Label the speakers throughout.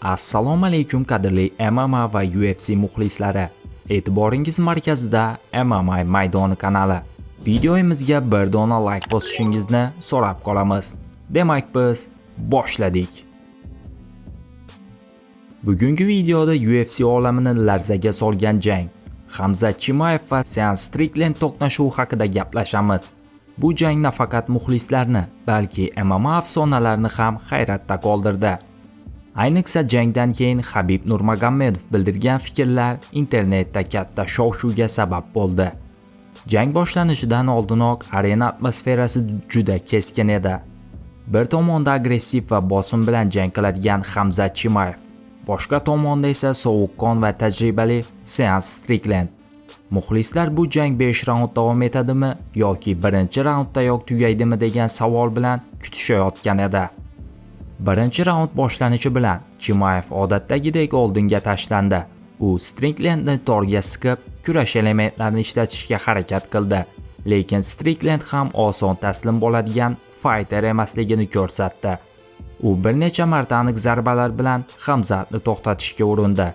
Speaker 1: Assalomu alaykum qadrli MMA va UFC muxlislari. E'tiboringiz markazida MMA maydoni kanali. Videomizga bir dona like bosishingizni so'rab qolamiz. Demak biz boshladik. Bugungi videoda UFC olamini larzaga solgan jang, Hamzat Chimayev va Sean Strickland to'qnashuvi haqida gaplashamiz. Bu jang nafaqat muxlislarni, balki MMA afsonalarini ham hayratda qoldirdi. Ayniqsa jangdan keyin Habib Nurmagomedov bildirgan fikrlar internetda katta shov-shuvga sabab bo'ldi. Jang boshlanishidan oldinoq arena atmosferasi juda keskin edi. Bir tomonda agressiv va bosim bilan jang qiladigan Hamzat Chimayev, boshqa tomonda esa sovuqqon va tajribali Sean Strickland. Muxlislar bu jang 5 raund davom etadimi yoki birinchi raunddayoq tugaydimi degan savol bilan kutishayotgan edi. Birinchi raund boshlanishi bilan Chimayev odatdagidek oldinga tashlandi. U Stricklandni torga siqib, kurash elementlarini ishlatishga harakat qildi. Lekin Strickland ham oson taslim bo'ladigan fighter emasligini ko'rsatdi. U bir necha marta aniq zarbalar bilan Hamzatni to'xtatishga urindi.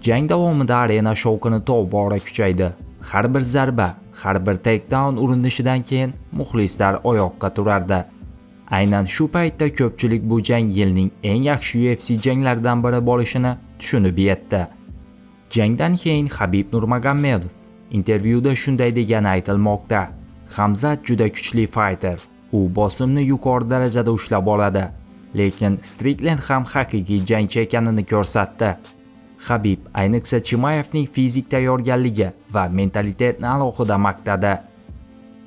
Speaker 1: Jang davomida arena shovqini tobora kuchaydi. Har bir zarba, har bir takedown urinishidan keyin muxlislar oyoqqa turardi. Aynan shu paytda ko'pchilik bu jang yilning eng yaxshi UFC janglaridan biri bo'lishini tushunib yetdi. Jangdan keyin Habib Nurmagomedov intervyuda shunday degani aytilmoqda. Hamzat juda kuchli fighter. U bosimni yuqori darajada ushlab oladi. Lekin Strickland ham haqiqiy jangchi ekanini ko'rsatdi. Habib ayniqsa Chimayevning fizik tayyorgarligi va mentalitetni alohida maqtadi.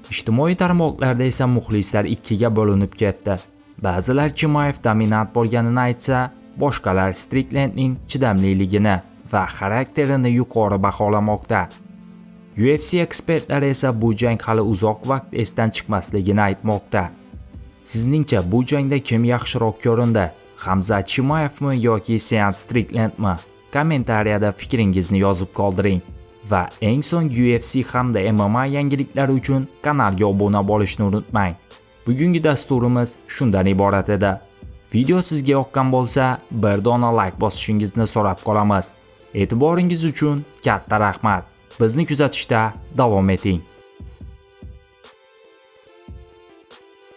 Speaker 1: Ijtimoiy tarmoqlarda esa muxlislar ikkiga bo'linib ketdi. Ba'zilar Chimayev dominant bo'lganini aytsa, boshqalar Stricklandning chidamliligini va xarakterini yuqori baholamoqda. UFC ekspertlari esa bu jang hali uzoq vaqt esdan chiqmasligini aytmoqda. Sizningcha bu jangda kim yaxshiroq ko'rindi? Hamzat Chimayevmi yoki Sean Stricklandmi? Kommentariyada fikringizni yozib qoldiring. Va eng so'ng UFC hamda MMA yangiliklari uchun kanalga obuna bo'lishni unutmang. Bugungi dasturimiz shundan iborat edi. Video sizga yoqqan bo'lsa, bir dona like bosishingizni so'rab qolamiz. E'tiboringiz uchun katta rahmat. Bizni kuzatishda davom eting.